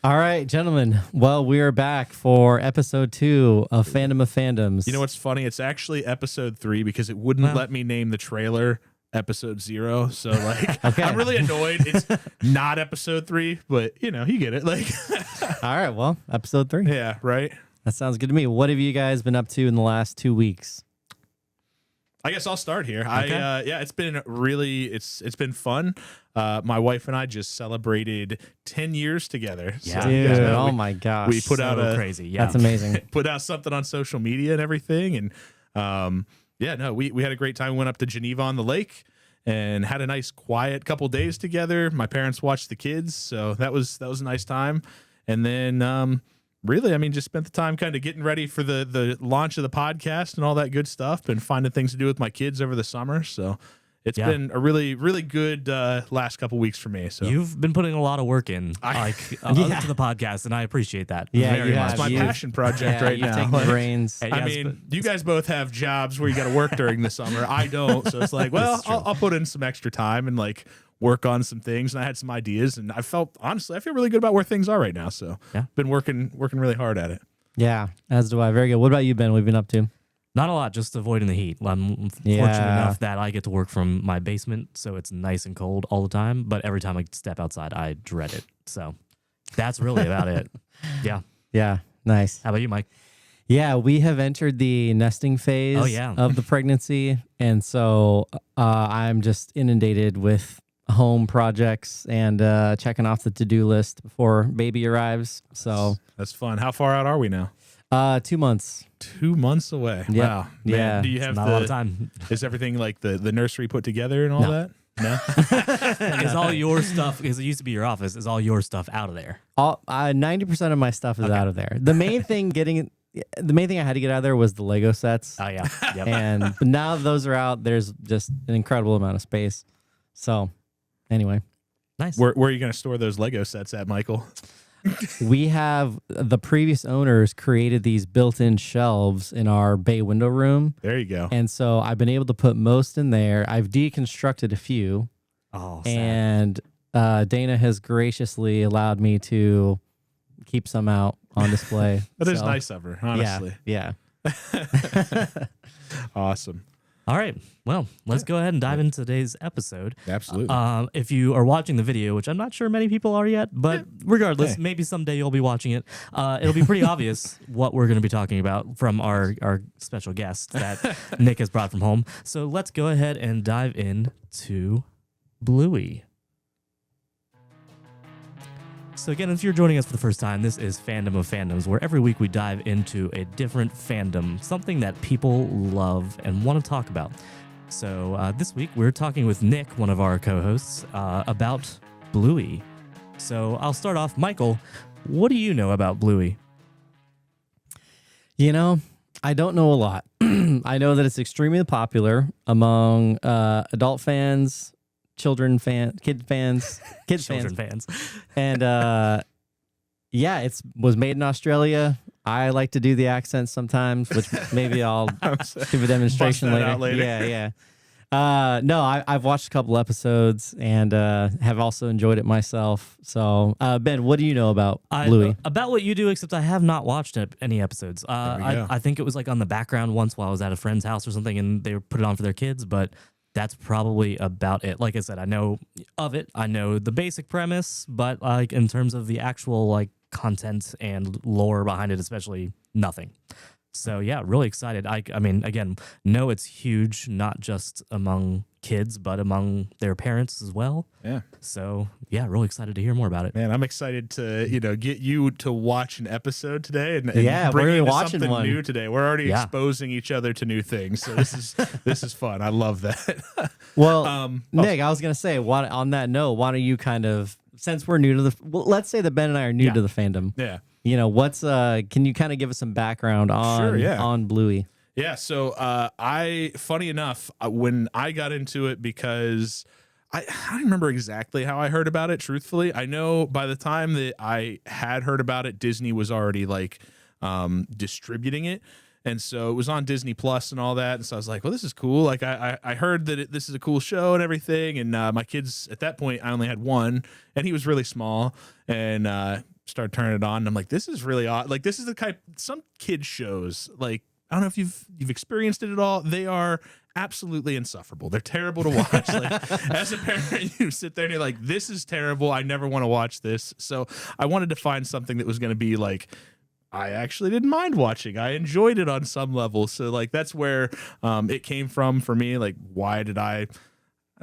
All right, gentlemen. Well, we are back for episode 2 of Fandom of Fandoms. You know what's funny? It's actually episode 3 because it wouldn't let me name the trailer episode 0. So like, Okay. I'm really annoyed. It's not episode 3, but you get it. Like, All right, well, episode 3. yeah, right. That sounds good to me. What have you guys been up to in the last 2 weeks? I guess I'll start here. Okay. It's been it's been fun. My wife and I just celebrated 10 years together. Yeah. Dude, Yeah, oh my gosh. we put out a crazy. Yeah. That's amazing. put out something on social media and everything, and we had a great time. We went up to Geneva on the lake and had a nice quiet couple days together. My parents watched the kids, so that was a nice time. And then really, I mean, just spent the time kind of getting ready for the launch of the podcast and all that good stuff, and finding things to do with my kids over the summer. So it's been a really, really good last couple weeks for me. So You've been putting a lot of work in, to the podcast, and I appreciate that. Yeah, very you much. have. it's my passion project right you've now. taken Like, the reins. Hey, I yes, mean, you guys both have jobs where you got to work during the summer. I don't, so it's like, well, I'll put in some extra time and like work on some things. And I had some ideas, and I feel really good about where things are right now. So been working really hard at it. Yeah, as do I. Very good. What about you, Ben? What have you been up to? Not a lot, just avoiding the heat. I'm fortunate Yeah. enough that I get to work from my basement, so it's nice and cold all the time. But every time I step outside, I dread it. So that's really about it. Yeah. Yeah, nice. How about you, Mike? Yeah, we have entered the nesting phase of the pregnancy. And so I'm just inundated with home projects and checking off the to-do list before baby arrives. So That's fun. How far out are we now? 2 months. 2 months away. Yeah. Wow. Man, Yeah. do you have Not a lot of time. Is everything like the nursery put together and all No. that? No. Is all your stuff, because it used to be your office, is all your stuff out of there? 90% of my stuff is out of there. The main thing I had to get out of there was the Lego sets. Oh, yeah. Yep. And now that those are out, there's just an incredible amount of space. So anyway, Nice. Where are you going to store those Lego sets at, Michael? we have the previous owners created these built-in shelves in our bay window room. There you go. And so I've been able to put most in there. I've deconstructed a few, Oh, sad. and Dana has graciously allowed me to keep some out on display. That is So, nice of her, honestly. Yeah. Awesome. All right. Well, let's go ahead and dive into today's episode. Absolutely. If you are watching the video, which I'm not sure many people are yet, but regardless, Hey. maybe someday you'll be watching it. It'll be pretty obvious what we're going to be talking about from our special guest that Nick has brought from home. So let's go ahead and dive into Bluey. So again, if you're joining us for the first time, this is Fandom of Fandoms, where every week we dive into a different fandom, something that people love and want to talk about. So this week we're talking with Nick, one of our co-hosts, about Bluey. So I'll start off. Michael, what do you know about Bluey? You know, I don't know a lot. I know that it's extremely popular among adult fans, children fans, kids fans, Children fans. and it was made in Australia. I like to do the accents sometimes, which maybe I'll give a demonstration Bust that later. out later. Yeah. No, I've watched a couple episodes and have also enjoyed it myself. So, Ben, what do you know about Bluey? About what you do, except I have not watched any episodes. we go. I think it was like on the background once while I was at a friend's house or something, and they put it on for their kids, but that's probably about it. Like I said, I know of it. I know the basic premise, but like in terms of the actual like content and lore behind it, especially nothing. So yeah, really excited. I mean, again, know it's huge, not just among kids, but among their parents as well. Yeah. So yeah, really excited to hear more about it. Man, I'm excited to get you to watch an episode today and Yeah, bring we're you watching something one. new today. We're already Yeah. exposing each other to new things, so this is fun. I love that. Well, Nick, I was going to say, on that note, why don't you kind of, since we're new to let's say that Ben and I are new Yeah. to the fandom. Yeah. You know, can you kind of give us some background on Bluey? Yeah, so funny enough, when I got into it, because I don't remember exactly how I heard about it, truthfully. I know by the time that I had heard about it, Disney was already like distributing it. And so it was on Disney Plus and all that. And so I was like, well, this is cool. Like I heard that this is a cool show and everything. And my kids at that point, I only had one and he was really small. And start turning it on, and I'm like, this is really odd. Like, this is the kind some kid shows, like, I don't know if you've experienced it at all. They are absolutely insufferable. They're terrible to watch. Like, as a parent, you sit there and you're like, this is terrible. I never want to watch this. So I wanted to find something that was going to be like, I actually didn't mind watching. I enjoyed it on some level. So like, that's where it came from for me. Like, why did I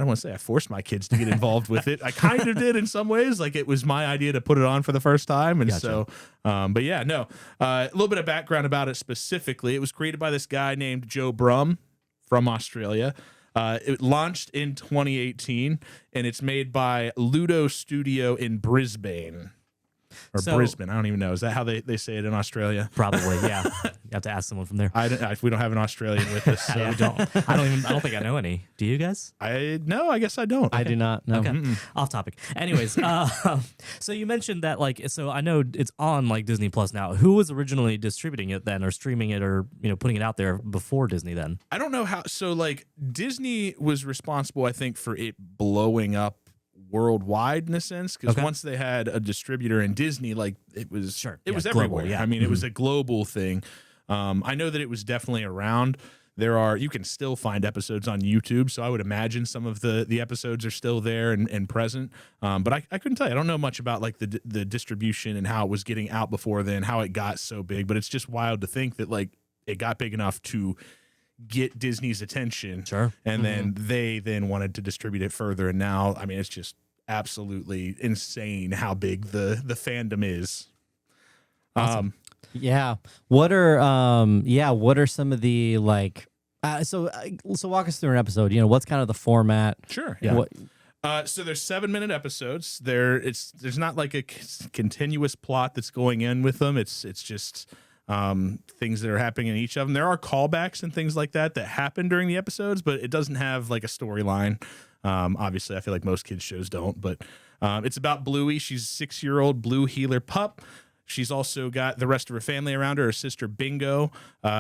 don't want to say I forced my kids to get involved with it. I kind of did in some ways. Like, it was my idea to put it on for the first time. And so, but yeah, no, a little bit of background about it specifically. It was created by this guy named Joe Brum from Australia. It launched in 2018, and it's made by Ludo Studio in Brisbane. Or Brisbane, I don't even know. Is that how they say it in Australia? Probably, yeah. You have to ask someone from there. We don't have an Australian with us. So. Yeah, we don't. I don't think I know any. Do you guys? I guess I don't. I do not know. Okay, off topic. Anyways, so you mentioned that, like, so I know it's on like Disney Plus now. Who was originally distributing it then, or streaming it, or putting it out there before Disney then? I don't know how. So like, Disney was responsible, I think, for it blowing up worldwide in a sense, because once they had a distributor in Disney, like, it was was everywhere. Global, I mean, it was a global thing. I know that it was definitely around. You can still find episodes on YouTube, so I would imagine some of the episodes are still there and present. But I couldn't tell you. I don't know much about like the distribution and how it was getting out before then, how it got so big. But it's just wild to think that like it got big enough to get Disney's attention. Sure. And then they wanted to distribute it further. And now, I mean, it's just absolutely insane how big the fandom is. Awesome. Yeah. What are some of the like so walk us through an episode. What's kind of the format? Sure. Yeah. So there's 7-minute episodes. There's not like a continuous plot that's going in with them. It's just things that are happening in each of them. There are callbacks and things like that happen during the episodes, but it doesn't have like a storyline. Obviously, I feel like most kids shows don't, but it's about Bluey. She's a 6-year-old blue heeler pup. She's also got the rest of her family around her. Her sister Bingo,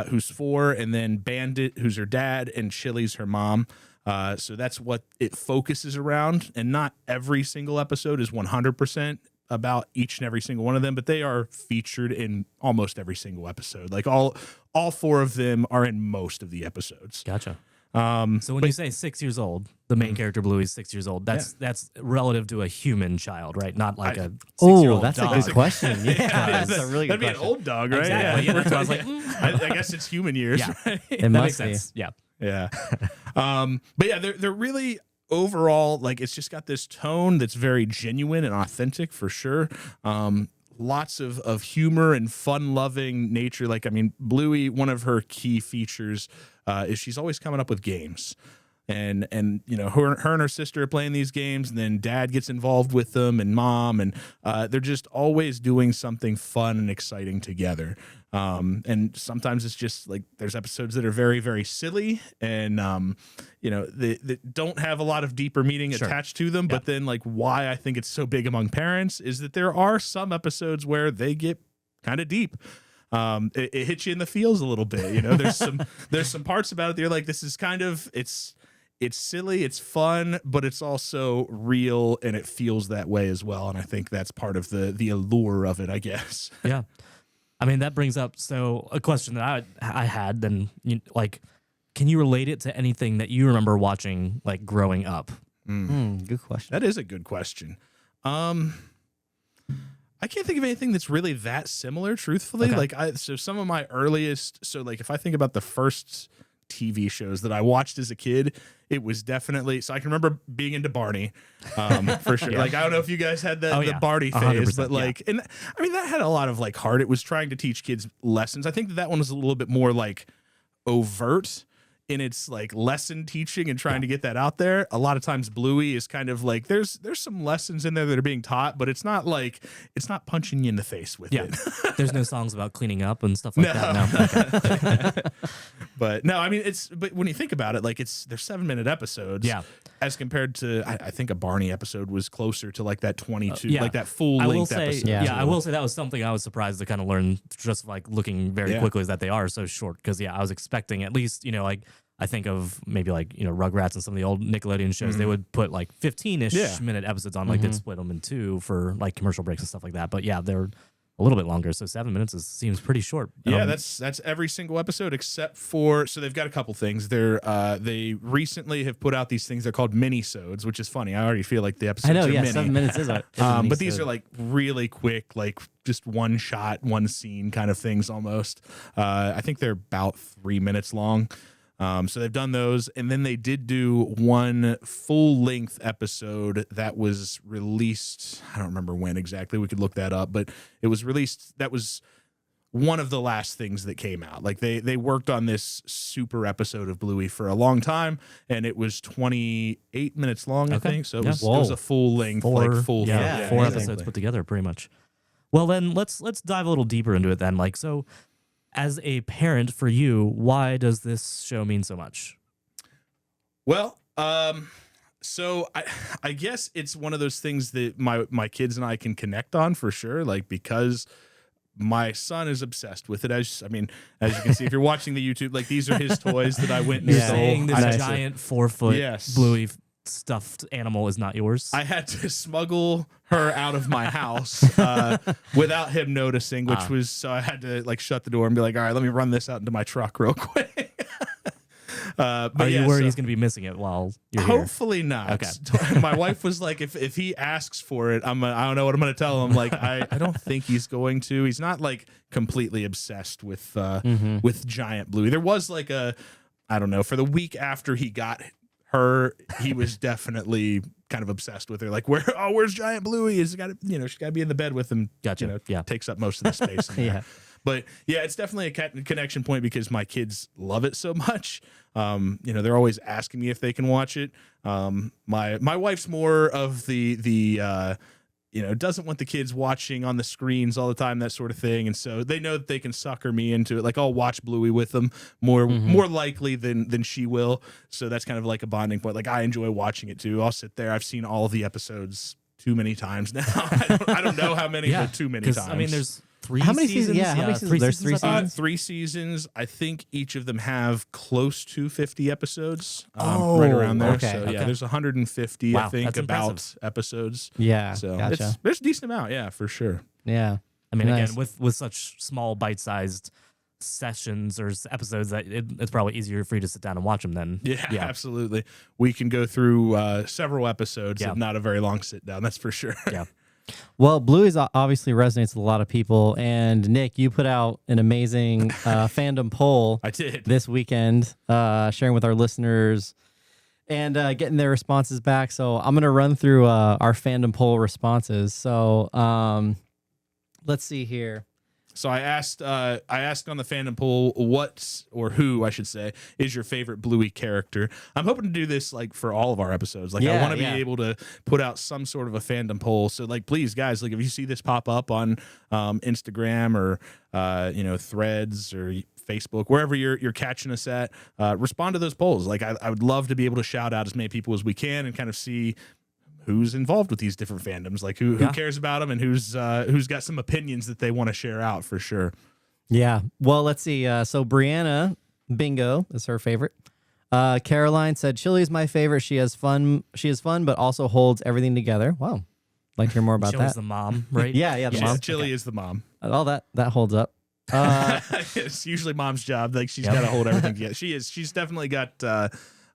who's 4, and then Bandit, who's her dad, and Chili's her mom. So that's what it focuses around. And not every single episode is 100% about each and every single one of them, but they are featured in almost every single episode. Like all 4 of them are in most of the episodes. Gotcha. So when you say 6 years old, the main character Bluey is 6 years old. That's relative to a human child, right? Not like a 6-year-old that's dog. a good question. Yeah, that's a really good that'd be question. an old dog, right? Exactly. Yeah, that's why I was like, I guess it's human years. Yeah. Right? It that must makes sense. be. Yeah. Yeah. But yeah, they're really overall, like, it's just got this tone that's very genuine and authentic for sure. Lots of humor and fun-loving nature. Like, I mean, Bluey, one of her key features is she's always coming up with games. And her and her sister are playing these games, and then dad gets involved with them, and mom, and they're just always doing something fun and exciting together. And sometimes it's just like there's episodes that are very, very silly, and they don't have a lot of deeper meaning attached to them. But then, like, why I think it's so big among parents is that there are some episodes where they get kind of deep. It hits you in the feels a little bit. There's some parts about it that you're like, this is kind of it's silly, it's fun, but it's also real, and it feels that way as well. And I think that's part of the allure of it, I guess. Yeah. I mean, that brings up a question that I had. Then, can you relate it to anything that you remember watching, like, growing up? Good question. That is a good question. I can't think of anything that's really that similar, truthfully. Okay. So some of my earliest, if I think about the first TV shows that I watched as a kid, it was definitely, so I can remember being into Barney, for sure. Yeah. Like, I don't know if you guys had the Barney phase, but like, and I mean, that had a lot of like heart. It was trying to teach kids lessons. I think that one was a little bit more like overt in its like lesson teaching and trying to get that out there. A lot of times Bluey is kind of like, there's some lessons in there that are being taught, but it's not punching you in the face with it. There's no songs about cleaning up and stuff like that. No. But no, I mean, but when you think about it, like, they're 7-minute episodes. Yeah. As compared to, I think a Barney episode was closer to like that 22, like that full length episode. I will say that was something I was surprised to kind of learn just like looking very quickly, is that they are so short. Because I was expecting at least, like I think of maybe like, Rugrats and some of the old Nickelodeon shows, they would put like 15-ish minute episodes on, like they'd split them in two for like commercial breaks and stuff like that. But yeah, they're a little bit longer. So 7 minutes seems pretty short. Yeah, that's every single episode except for, so they've got a couple things. They recently have put out these things. They're called mini-sodes, which is funny. I already feel like the episodes are mini. 7 minutes is a but these are like really quick, like just one shot, one scene kind of things almost. I think they're about 3 minutes long. So they've done those, and then they did do one full-length episode that was released. I don't remember when exactly. We could look that up, but it was released. That was one of the last things that came out. Like they worked on this super episode of Bluey for a long time, and it was 28 minutes long, I think. So it was a full-length, four exactly. episodes put together, pretty much. Well, then let's dive a little deeper into it then. Like, so as a parent for you, why does this show mean so much? Well, so I guess it's one of those things that my kids and I can connect on for sure. Like, because my son is obsessed with it. As you can see, if you're watching the YouTube, like these are his toys that I went and You're stole. saying this giant 4-foot Bluey stuffed animal is not yours? I had to smuggle her out of my house without him noticing, which was, so I had to like shut the door and be like, all right, let me run this out into my truck real quick. Are you worried he's going to be missing it while you're here? Hopefully not. Okay. My wife was like, if he asks for it, I don't know what I'm going to tell him. Like, I don't think he's going to. He's not like completely obsessed with giant Bluey. There was like I don't know, for the week after he got her, he was definitely kind of obsessed with her. Like, where's giant Bluey? She's got to be in the bed with him. Gotcha. Takes up most of the space. Yeah. But yeah, it's definitely a connection point because my kids love it so much. They're always asking me if they can watch it. My wife's more of the doesn't want the kids watching on the screens all the time, that sort of thing. And so they know that they can sucker me into it. Like, I'll watch Bluey with them more likely than she will. So that's kind of like a bonding point. Like, I enjoy watching it too. I'll sit there. I've seen all of the episodes too many times now. I don't know how many, but too many times. I mean, there's three how many seasons. Yeah, how many seasons? There's 3 seasons. 3 seasons. I think each of them have close to 50 episodes. Right around there. Okay. So yeah, there's 150. Wow, I think that's about impressive. episodes. Yeah, So gotcha. there's a decent amount. Yeah, for sure. Yeah. I mean, Nice. again, with such small bite-sized sessions or episodes, that it's probably easier for you to sit down and watch them then. Yeah, absolutely. We can go through several episodes of not a very long sit down. That's for sure. Yeah. Well, Bluey's obviously resonates with a lot of people. And Nick, you put out an amazing fandom poll. I did. This weekend, sharing with our listeners and getting their responses back. So I'm going to run through our fandom poll responses. So let's see here. So I asked on the fandom poll who I should say is your favorite Bluey character. I'm hoping to do this like for all of our episodes. Like, I want to be able to put out some sort of a fandom poll. So like, please guys, like if you see this pop up on Instagram or Threads or Facebook, wherever you're catching us at, respond to those polls. Like I would love to be able to shout out as many people as we can and kind of see who's involved with these different fandoms, like who cares about them and who's got some opinions that they want to share out for sure. Yeah. Well, let's see. So Brianna Bingo is her favorite. Caroline said Chili's my favorite. She has fun, but also holds everything together. Wow. Like to hear more about Chili's that. the mom, right? Yeah, the mom. Chili is the mom. All that holds up. It's usually mom's job. Like, she's got to hold everything together. She's definitely got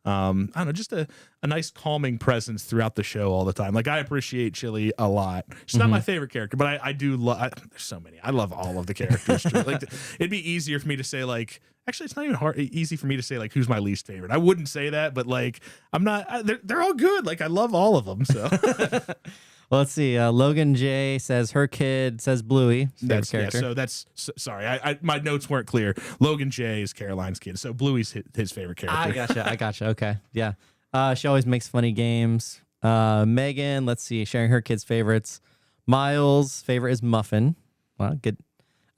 I don't know, just a nice calming presence throughout the show all the time. Like, I appreciate Chili a lot. She's not my favorite character, but I do love, there's so many. I love all of the characters. Like, it'd be easier for me to say, like, actually, it's not even easy for me to say, like, who's my least favorite. I wouldn't say that, but like, I'm not, they're all good. Like, I love all of them. So well, let's see. Logan J says her kid says Bluey. That's character. Yeah, so that's sorry. My notes weren't clear. Logan J is Caroline's kid, so Bluey's his favorite character. I gotcha. Okay, yeah. She always makes funny games. Megan, let's see, sharing her kids' favorites. Miles' favorite is Muffin. Well, good.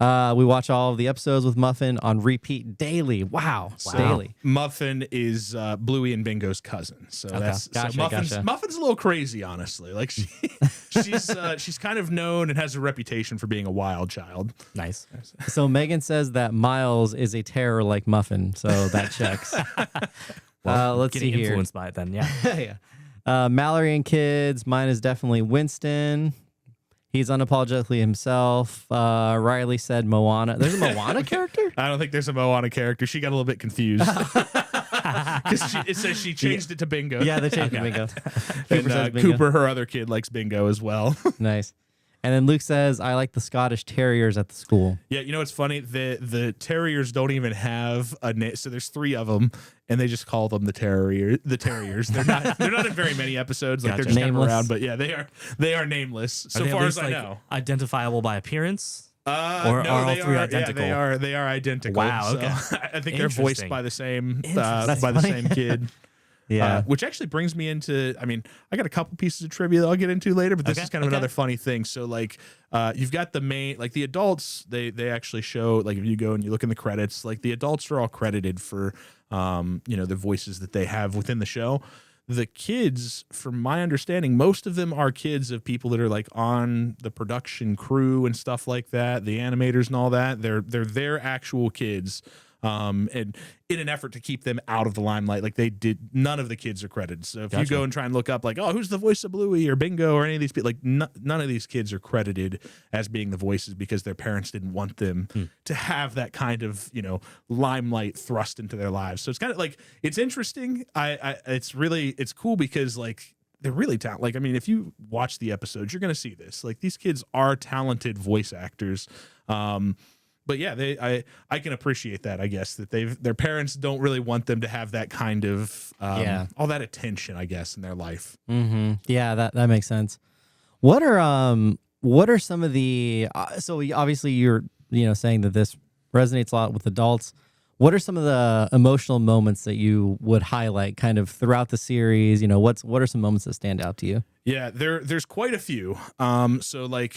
We watch all of the episodes with Muffin on repeat daily. Wow. Daily. Muffin is Bluey and Bingo's cousin. So that's Muffin's a little crazy, honestly. Like she's kind of known and has a reputation for being a wild child. Nice. So Megan says that Miles is a terror like Muffin, so that checks. Let's see here. Influenced by it then, yeah. Yeah. Mallory and kids. Mine is definitely Winston. He's unapologetically himself. Riley said Moana. There's a Moana character? I don't think there's a Moana character. She got a little bit confused. Because it says she changed it to Bingo. Yeah, they changed Bingo. And Cooper, her other kid, likes Bingo as well. Nice. And then Luke says, I like the Scottish Terriers at the school. Yeah, you know what's funny? The Terriers don't even have a name. So there's 3 of them, and they just call them the Terriers. They're not in very many episodes. Like they're just kind of around, but yeah, they are nameless. So far as I know. Identifiable by appearance? Or are all 3 identical? Yeah, they are identical. Wow, okay. So I think they're voiced by the same kid. Yeah. Which actually brings me into, I got a couple pieces of trivia that I'll get into later, but this is kind of another funny thing. So like, you've got the main, like the adults, they actually show, like if you go and you look in the credits, like the adults are all credited for, the voices that they have within the show. The kids, from my understanding, most of them are kids of people that are like on the production crew and stuff like that, the animators and all that. They're their actual kids. And in an effort to keep them out of the limelight, like none of the kids are credited. So if you go and try and look up like, oh, who's the voice of Bluey or Bingo or any of these people, like none of these kids are credited as being the voices because their parents didn't want them to have that kind of, limelight thrust into their lives. So it's kind of like, it's interesting. It's cool because like, they're really talented. Like, if you watch the episodes, you're going to see this. Like, these kids are talented voice actors. But yeah, I can appreciate that. I guess that their parents don't really want them to have that kind of all that attention, I guess, in their life. Mm-hmm. Yeah, that makes sense. What are some of the so obviously you're saying that this resonates a lot with adults. What are some of the emotional moments that you would highlight kind of throughout the series? What are some moments that stand out to you? Yeah, there's quite a few. So like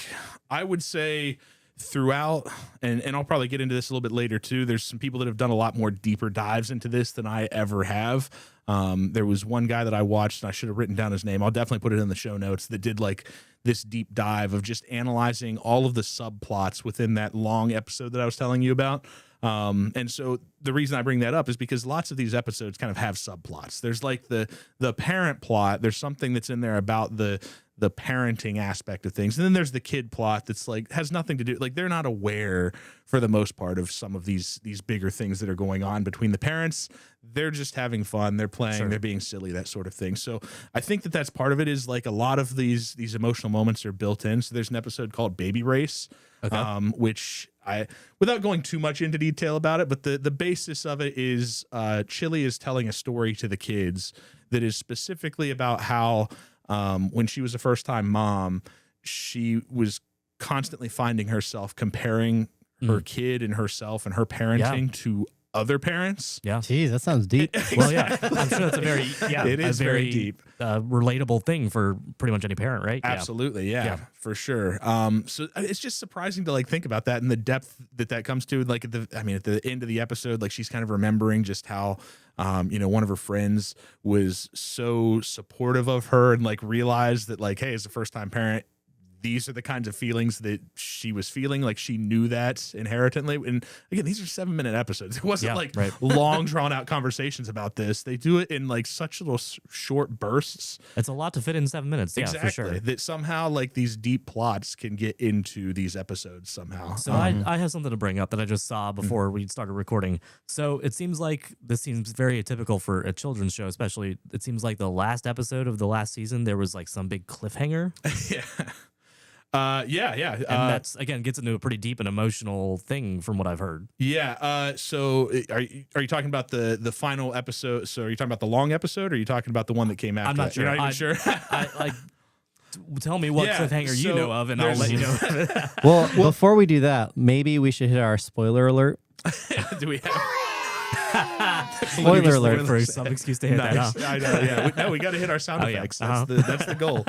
I would say throughout, and I'll probably get into this a little bit later too, there's some people that have done a lot more deeper dives into this than I ever have. There was one guy that I watched, and I should have written down his name. I'll definitely put it in the show notes, that did like this deep dive of just analyzing all of the subplots within that long episode that I was telling you about. And so the reason I bring that up is because lots of these episodes kind of have subplots. There's like the parent plot. There's something that's in there about the parenting aspect of things. And then there's the kid plot that's like, has nothing to do, like they're not aware for the most part of some of these bigger things that are going on between the parents. They're just having fun. They're playing, They're being silly, that sort of thing. So I think that's part of it, is like a lot of these emotional moments are built in. So there's an episode called Baby Race, which without going too much into detail about it, but the basis of it is Chili is telling a story to the kids that is specifically about how when she was a first-time mom, she was constantly finding herself comparing her kid and herself and her parenting to other parents. Yeah. Jeez, that sounds deep. Well, yeah. I'm sure that's it is very deep. Relatable thing for pretty much any parent, right? Absolutely. Yeah, for sure. So it's just surprising to like think about that and the depth that comes to, like at the end of the episode, like she's kind of remembering just how, one of her friends was so supportive of her and like realized that like, hey, as a first time parent, these are the kinds of feelings that she was feeling. Like she knew that inherently. And again, these are 7-minute episodes. It wasn't long drawn out conversations about this. They do it in like such little short bursts. It's a lot to fit in 7 minutes. Yeah, exactly. For sure. That somehow like these deep plots can get into these episodes somehow. So I have something to bring up that I just saw before we started recording. So it seems like this seems very atypical for a children's show, especially. It seems like the last episode of the last season, there was like some big cliffhanger. Yeah. And that's, again, gets into a pretty deep and emotional thing from what I've heard. Yeah. So are you talking about the final episode? So are you talking about the long episode, or are you talking about the one that came after? I'm not sure. You're not even sure? Tell me what cliffhanger you know of, and I'll let you know. Well, before we do that, maybe we should hit our spoiler alert. Do we have... Spoiler alert for some excuse to hit that. I know. Yeah. We got to hit our sound effects. Yeah. That's the goal.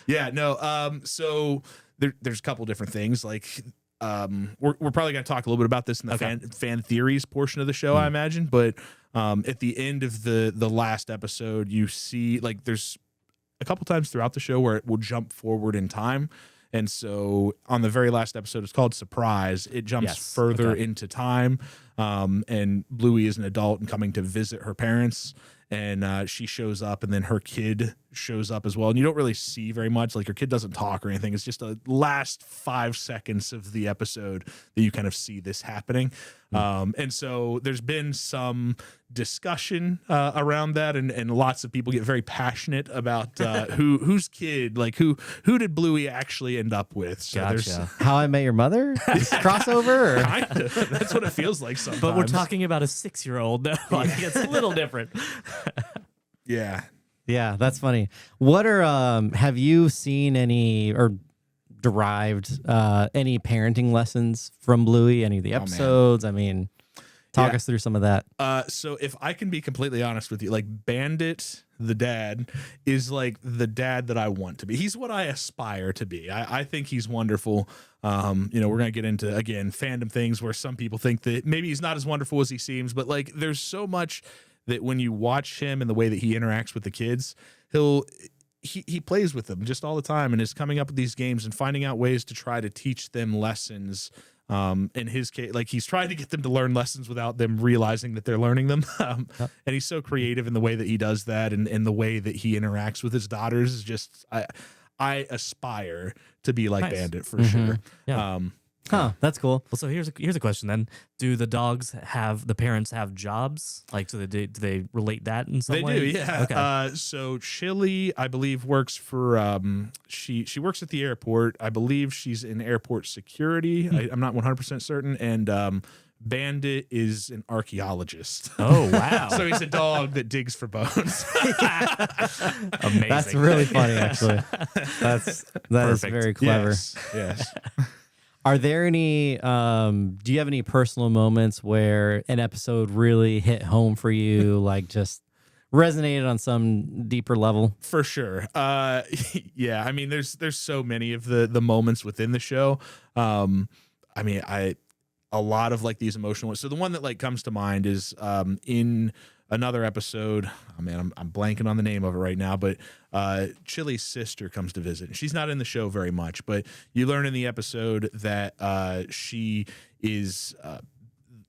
Yeah. No. So there's a couple different things. Like we're probably going to talk a little bit about this in the fan theories portion of the show, I imagine. But at the end of the last episode, you see like there's a couple times throughout the show where it will jump forward in time. And so on the very last episode, it's called Surprise. It jumps further into time. And Bluey is an adult and coming to visit her parents. And she shows up, and then her kid shows up as well. And you don't really see very much. Like, her kid doesn't talk or anything. It's just the last 5 seconds of the episode that you kind of see this happening. And so there's been some discussion around that, and lots of people get very passionate about whose kid, like who did Bluey actually end up with. So there's How I Met Your Mother crossover. Or? Kind of. That's what it feels like sometimes. But we're talking about a 6-year-old. Like, it's a little different. Yeah. Yeah, that's funny. What are have you seen any or derived any parenting lessons from Bluey? Any of the episodes? I mean, talk us through some of that. So if I can be completely honest with you, like Bandit, the dad, is like the dad that I want to be. He's what I aspire to be. I think he's wonderful. We're gonna get into again fandom things where some people think that maybe he's not as wonderful as he seems, but like there's so much that when you watch him and the way that he interacts with the kids, he plays with them just all the time and is coming up with these games and finding out ways to try to teach them lessons. In his case, like he's trying to get them to learn lessons without them realizing that they're learning them. And he's so creative in the way that he does that, and the way that he interacts with his daughters is just, I aspire to be like Bandit for sure. Yeah. That's cool. Well, so here's a question then. Do the parents have jobs? Like, do they relate that in some way? They do, yeah. Okay. So Chili, I believe, works for she works at the airport. I believe she's in airport security. I'm not 100% certain. And Bandit is an archeologist. Oh, wow. So he's a dog that digs for bones. Amazing. That's really funny, actually. That is very clever. Yes. Are there any, do you have any personal moments where an episode really hit home for you, like just resonated on some deeper level? For sure. Yeah, I mean, there's so many of the moments within the show. I mean, a lot of like these emotional ones. So the one that like comes to mind is in another episode. Oh man, I'm blanking on the name of it right now, but Chili's sister comes to visit. She's not in the show very much, but you learn in the episode that she is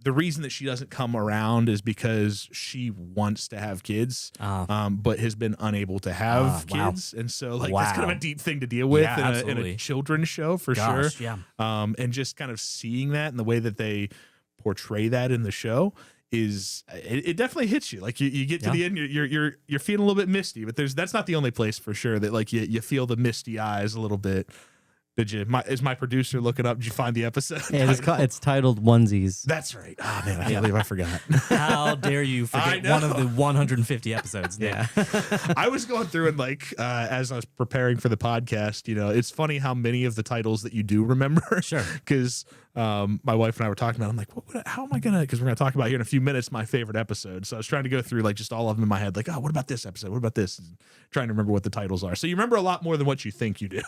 the reason that she doesn't come around is because she wants to have kids, but has been unable to have kids. And so like that's kind of a deep thing to deal with in a children's show for sure. Yeah. And just kind of seeing that and the way that they portray that in the show is it definitely hits you. Like you get to the end, you're feeling a little bit misty, but that's not the only place for sure that like you feel the misty eyes a little bit. Did you? Is my producer looking up? Did you find the episode? It's titled Onesies. That's right. Oh man, I can't believe I forgot. How dare you forget one of the 150 episodes? Yeah. I was going through and like as I was preparing for the podcast, it's funny how many of the titles that you do remember. Sure. Because my wife and I were talking about, I'm like, how am I gonna? Because we're gonna talk about here in a few minutes my favorite episode. So I was trying to go through like just all of them in my head, like, oh, what about this episode? What about this? And trying to remember what the titles are. So you remember a lot more than what you think you do.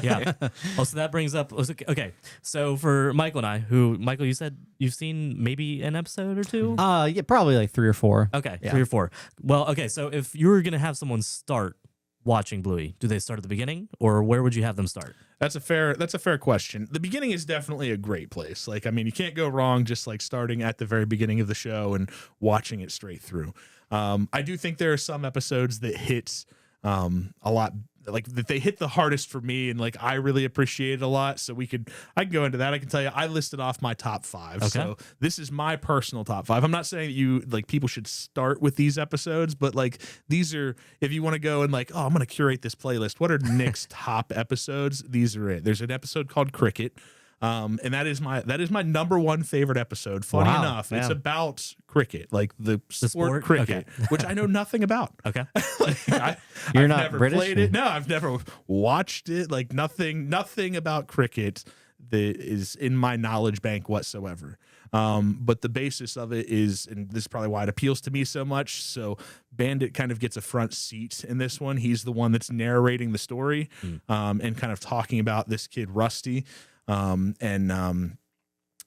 Yeah. Well, so that brings up, okay. So for Michael and I, Michael, you said you've seen maybe an episode or two? Yeah, probably like 3 or 4. Okay, 3 or 4. Well, okay. So if you were gonna have someone start watching Bluey, do they start at the beginning, or where would you have them start? That's a fair question. The beginning is definitely a great place. Like, I mean, you can't go wrong just like starting at the very beginning of the show and watching it straight through. I do think there are some episodes that hit a lot, like that they hit the hardest for me, and like I really appreciate it a lot. So I can go into that. I can tell you, I listed off my top 5. Okay. So this is my personal top 5. I'm not saying that people should start with these episodes, but like these are, if you want to go and like, oh, I'm going to curate this playlist. What are Nick's top episodes? These are it. There's an episode called Cricket. And that is my number 1 favorite episode. Funny enough, it's about cricket, like the sport cricket, which I know nothing about. Okay. I've You're not never British? played it. No, I've never watched it. Like nothing about cricket that is in my knowledge bank whatsoever. But the basis of it is, and this is probably why it appeals to me so much. So Bandit kind of gets a front seat in this one. He's the one that's narrating the story, and kind of talking about this kid, Rusty. and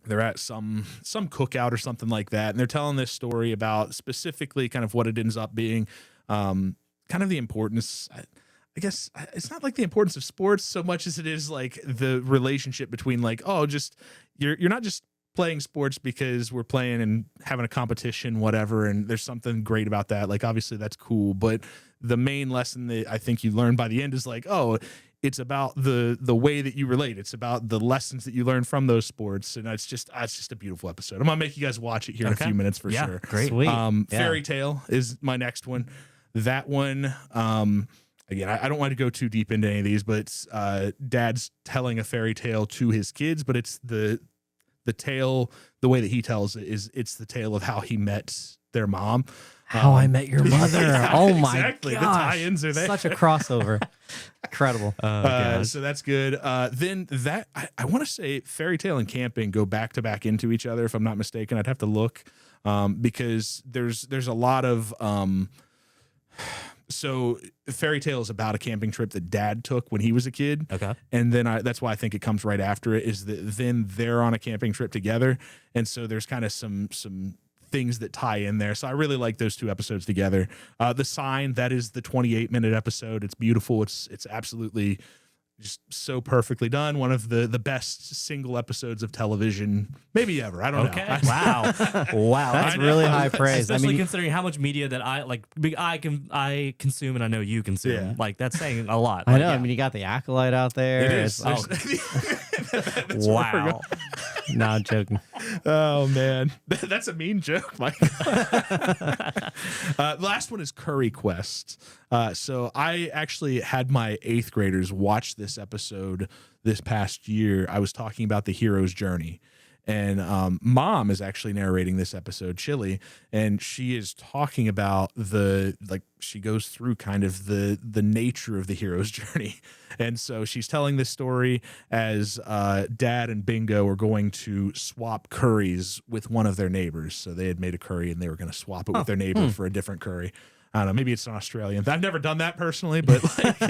they're at some cookout or something like that, and they're telling this story about specifically kind of what it ends up being, kind of the importance. I guess it's not like the importance of sports so much as it is like the relationship between like, oh, just you're not just playing sports because we're playing and having a competition, whatever, and there's something great about that. Like, obviously that's cool, but the main lesson that I think you learn by the end is like, oh, it's about the way that you relate. It's about the lessons that you learn from those sports, and it's just a beautiful episode. I'm gonna make you guys watch it here in a few minutes for sure. Great. Sweet. Fairy Tale is my next one. That one, again, I don't want to go too deep into any of these, but dad's telling a fairy tale to his kids, but it's the tale, the way that he tells it it's the tale of how he met their mom. How I Met Your Mother. Yeah, oh my exactly. gosh. The tie-ins are there. Such a crossover. Incredible. So that's good. Then that I want to say Fairy Tale and camping go back to back into each other, if I'm not mistaken. I'd have to look, because there's a lot of so Fairy Tale is about a camping trip that dad took when he was a kid. Okay. And then that's why I think it comes right after it, is that then they're on a camping trip together. And so there's kind of some things that tie in there. So I really like those two episodes together. The Sign, that is the 28-minute episode. It's beautiful. It's absolutely just so perfectly done. One of the best single episodes of television maybe ever. I don't know. Wow. Wow. That's really high praise. Especially considering how much media that I consume, and I know you consume. Yeah. Like, that's saying a lot. I Like, know. yeah. I mean, you got the Acolyte out there. It is. It's- Wow. No, I'm joking. Oh man, that's a mean joke, Mike. The last one is Curry Quest. So I actually had my 8th graders watch this episode this past year. I was talking about the hero's journey, and Mom is actually narrating this episode, Chili, and she is talking about she goes through kind of the nature of the hero's journey. And so she's telling this story as Dad and Bingo were going to swap curries with one of their neighbors. So they had made a curry and they were going to swap it with their neighbor for a different curry. I don't know. Maybe it's an Australian. I've never done that personally, but like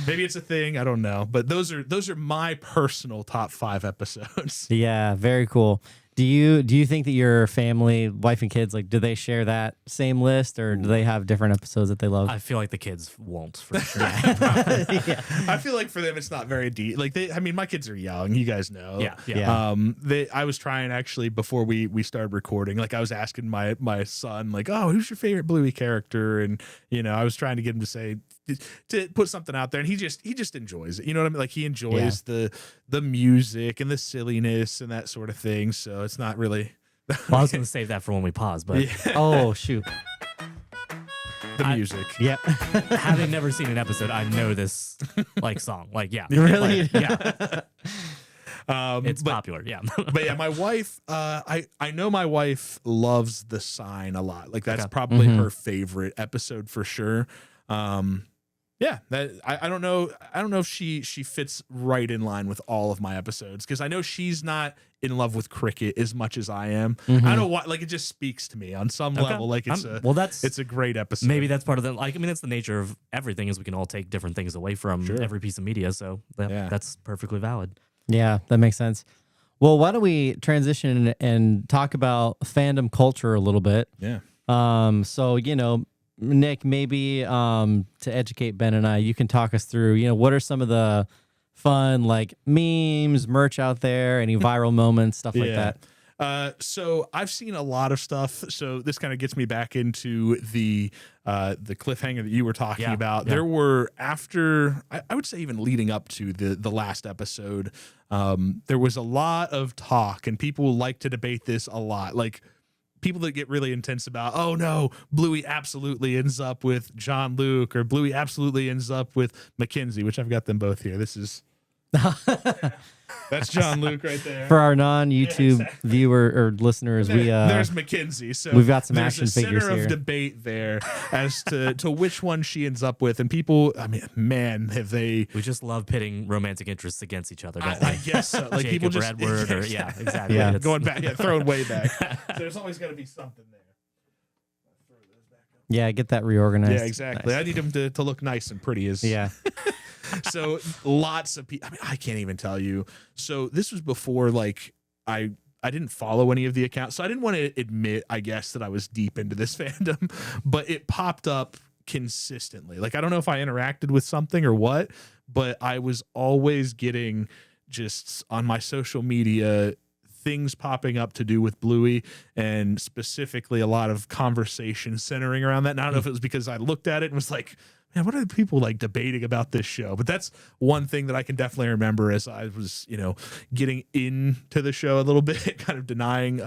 maybe it's a thing. I don't know. But those are my personal top 5 episodes. Yeah, very cool. Do you think that your family, wife and kids, like, do they share that same list, or do they have different episodes that they love? I feel like the kids won't, for sure. Yeah. I feel like for them it's not very deep. Like my kids are young, you guys know. Yeah. I was trying actually before we started recording. Like I was asking my son, like, oh, who's your favorite Bluey character? And I was trying to get him to say, to put something out there, and he just enjoys it. You know what I mean? Like he enjoys the music and the silliness and that sort of thing. So it's not really. Well, I was going to save that for when we pause, but Oh shoot. The music. Yep. having never seen an episode, I know this song. Like, yeah. Really? Like, yeah. It's but, popular. Yeah. But yeah, my wife, I know my wife loves The Sign a lot. Like that's Okay. probably her favorite episode for sure. Yeah, that I don't know if she fits right in line with all of my episodes, because I know she's not in love with cricket as much as I am. I don't know why, like it just speaks to me on some level. Like it's a great episode. Maybe that's part of the it's the nature of everything, is we can all take different things away from every piece of media. So that's perfectly valid. Yeah, that makes sense. Well, why don't we transition and talk about fandom culture a little bit? Yeah. So Nick, maybe to educate Ben and I, you can talk us through, what are some of the fun, like, memes, merch out there, any viral moments, stuff like that? So I've seen a lot of stuff. So this kind of gets me back into the cliffhanger that you were talking about. Yeah. There were, after, I would say even leading up to the last episode, there was a lot of talk, and people like to debate this a lot. Like, people that get really intense about, oh no, Bluey absolutely ends up with John Luke, or Bluey absolutely ends up with Mackenzie, which I've got them both here. This is that's John Luke right there. For our non-YouTube viewer or listeners, there's Mackenzie. So we've got some action there's a figures center here. of debate there as to which one she ends up with, and people, I mean, man, have they? We just love pitting romantic interests against each other. Don't we? I guess so. Like Jacob people or just Edward, or exactly. Yeah. It's- going back, throwing way back. So there's always got to be something there. Yeah, get that reorganized. Yeah, exactly. Nice. I need him to look nice and pretty. Yeah. So lots of people. I mean, I can't even tell you. So this was before like I didn't follow any of the accounts, so I didn't want to admit, I guess, that I was deep into this fandom, but it popped up consistently. Like, I don't know if I interacted with something or what, but I was always getting just on my social media things popping up to do with Bluey, and specifically a lot of conversation centering around that. And I don't know if it was because I looked at it and was like, man, what are the people like debating about this show? But that's one thing that I can definitely remember as I was, getting into the show a little bit, kind of denying,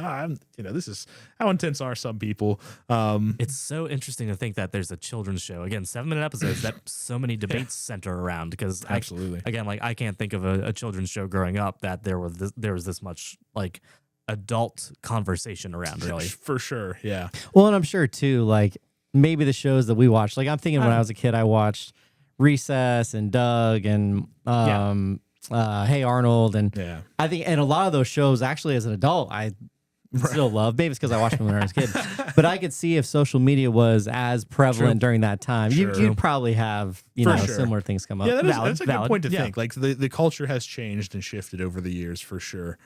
this is how intense are some people. It's so interesting to think that there's a children's show, again, 7-minute episodes that so many debates center around, because absolutely, I can't think of a children's show growing up that there was this much like adult conversation around, really. For sure. Yeah. Well, and I'm sure too, like, maybe the shows that we watched, like I'm thinking when I was a kid, I watched Recess and Doug and Hey Arnold, and I think, and a lot of those shows actually as an adult I still love. Maybe it's because I watched them when I was a kid, but I could see if social media was as prevalent during that time, you'd probably have similar things come up. Yeah, that's a good point to think. Like the culture has changed and shifted over the years for sure.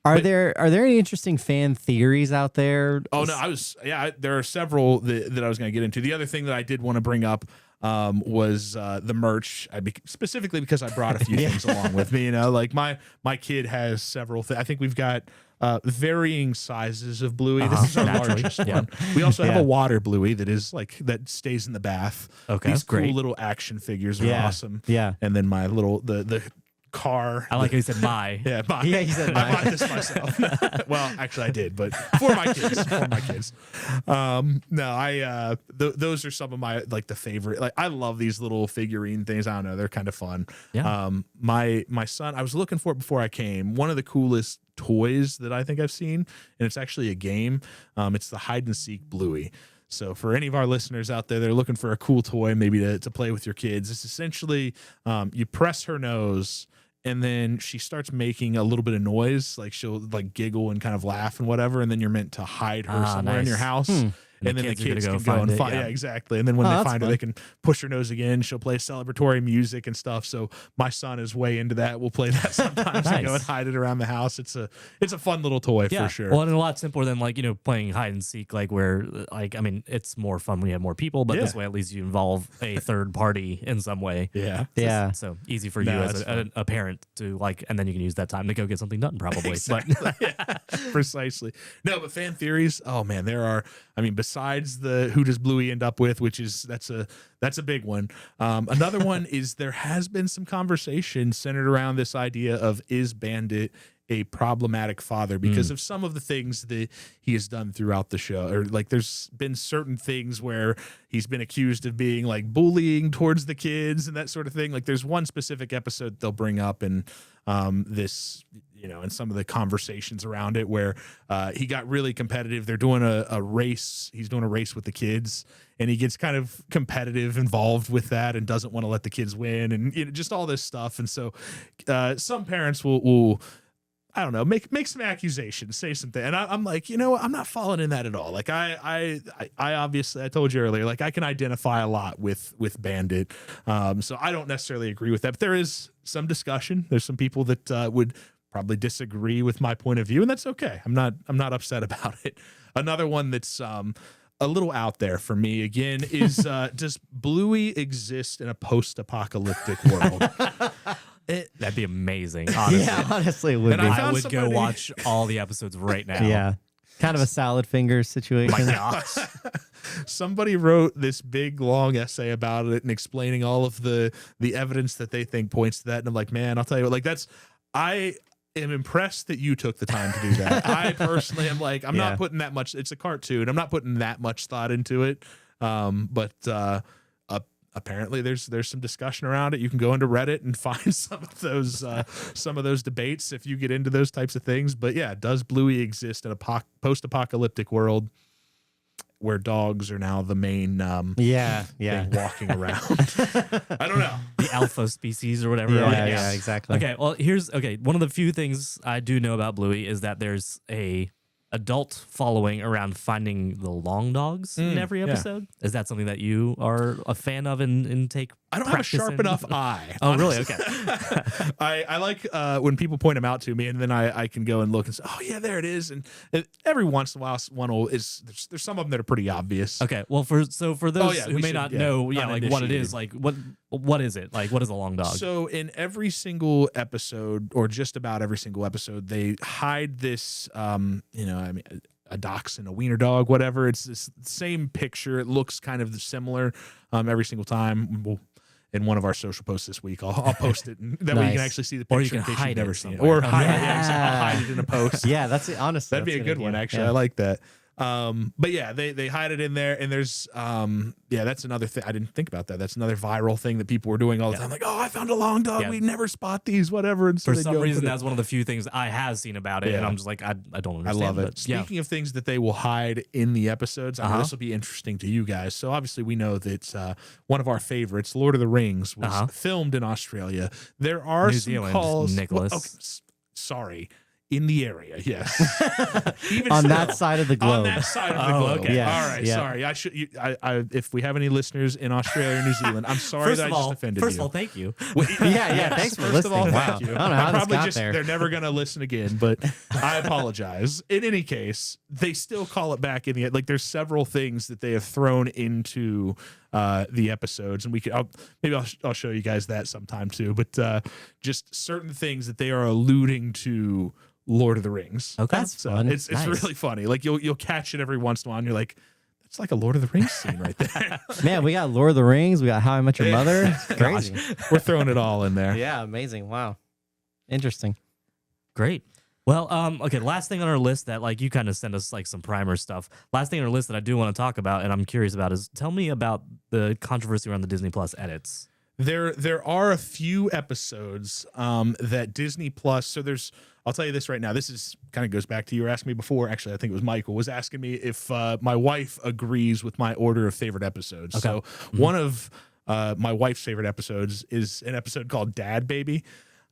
Are there any interesting fan theories out there? Oh no, there are several that I was going to get into. The other thing that I did want to bring up was the merch. Specifically because I brought a few things along with me. Like my kid has several things. I think we've got varying sizes of Bluey. This is our largest one. We also have a water Bluey that stays in the bath. Okay, these great. cool little action figures are awesome. Yeah, and then my little the car. I like how you said my. Yeah, my. Yeah, he said my. I bought this myself. Well, actually, I did, but for my kids. Those are some of my the favorite. Like, I love these little figurine things. I don't know, they're kind of fun. Yeah. My son, I was looking for it before I came. One of the coolest toys that I think I've seen, and it's actually a game. It's the hide and seek Bluey. So for any of our listeners out there, they're looking for a cool toy, maybe to play with your kids. It's essentially you press her nose, and then she starts making a little bit of noise, like she'll giggle and kind of laugh and whatever, and then you're meant to hide her somewhere in your house. And then the kids can go and find it. Yeah, exactly. And then when they find her, they can push her nose again. She'll play celebratory music and stuff. So my son is way into that. We'll play that sometimes and go and hide it around the house. It's a fun little toy for sure. Well, and a lot simpler than playing hide and seek, where it's more fun when you have more people, but this way at least you involve a third party in some way. Yeah. So easy for you as a parent to and then you can use that time to go get something done probably. Exactly. But precisely. No, but fan theories. Oh man, there are. I mean, besides the who does Bluey end up with, which is that's a big one. Another one is there has been some conversation centered around this idea of, is Bandit a problematic father because of some of the things that he has done throughout the show, or there's been certain things where he's been accused of being bullying towards the kids and that sort of thing. There's one specific episode they'll bring up in this, and some of the conversations around it where he got really competitive. They're doing a race. He's doing a race with the kids, and he gets kind of competitive involved with that and doesn't want to let the kids win, and just all this stuff. And so some parents will I don't know, make some accusations, say something. And I'm like, I'm not falling in that at all. I obviously, I told you earlier, I can identify a lot with Bandit. So I don't necessarily agree with that, but there is some discussion. There's some people that would probably disagree with my point of view, and that's okay. I'm not upset about it. Another one that's a little out there for me again is does Bluey exist in a post-apocalyptic world? That'd be amazing, honestly. Yeah, honestly, it would be. I would go watch all the episodes right now. Yeah. Kind of a salad fingers situation. My gosh. Somebody wrote this big, long essay about it and explaining all of the evidence that they think points to that. And I'm like, man, I'll tell you what, I am impressed that you took the time to do that. I personally am I'm not putting that much, it's a cartoon. I'm not putting that much thought into it. But apparently there's some discussion around it. You can go into Reddit and find some of those debates if you get into those types of things. But yeah, does Bluey exist in a post-apocalyptic world where dogs are now the main thing walking around? I don't know. The alpha species or whatever. Yeah, exactly. Okay, well, one of the few things I do know about Bluey is that there's a adult following around finding the long dogs in every episode. Is that something that you are a fan of and take I don't have a sharp enough eye. Oh, really? Okay. I like when people point them out to me, and then I can go and look and say, oh yeah, there it is. And every once in a while, there's some of them that are pretty obvious. Okay. Well, for those who may not know, like what it is, like what is it? Like what is a long dog? So in every single episode, or just about every single episode, they hide this. A dachshund, a wiener dog, whatever. It's this same picture. It looks kind of similar every single time. In one of our social posts this week, I'll post it, and that way you can actually see the picture. Or you can in case hide you've never it seen it. somewhere. Or hide it. Yeah, I'll hide it in a post. Yeah, that's honestly that'd be a good one. Actually, I like that. But yeah, they hide it in there, and there's that's another thing. I didn't think about that. That's another viral thing that people were doing all the time. Like, oh, I found a long dog. We never spot these, whatever. And so for some reason, that's one of the few things I have seen about it, and I'm just like, I don't understand. I love it. Speaking of things that they will hide in the episodes, I know this will be interesting to you guys. So obviously, we know that one of our favorites, Lord of the Rings, was filmed in Australia. There are New some Zealand, calls. Nicholas. Well, okay, sorry. In the area, yes. Even on still, that side of the globe. On that side of the globe. Okay. Yes. All right. Yeah. Sorry. I should. If we have any listeners in Australia or New Zealand, I'm sorry that I just offended you. First of all, thank you. Yeah. Thanks for First of all, listening. Wow. thank you. I don't know how this got They're there. never gonna listen again, but I apologize. In any case, they still call it back in the like. There's several things that they have thrown into the episodes, and I'll show you guys that sometime too. But just certain things that they are alluding to Lord of the Rings. Okay, that's fun. It's really funny. Like you'll catch it every once in a while, and you're like, that's like a Lord of the Rings scene right there. Man, we got Lord of the Rings. We got How I Met Your Mother. It's crazy. We're throwing it all in there. Yeah, amazing. Wow, interesting. Great. Well, okay. Last thing on our list that like you kind of send us like some primer stuff. Last thing on our list that I do want to talk about, and I'm curious about, is tell me about the controversy around the Disney Plus edits. There are a few episodes that Disney Plus. So I'll tell you this right now. This is kind of goes back to you were asking me before. Actually, I think it was Michael was asking me if my wife agrees with my order of favorite episodes. Okay. So one of my wife's favorite episodes is an episode called Dad Baby,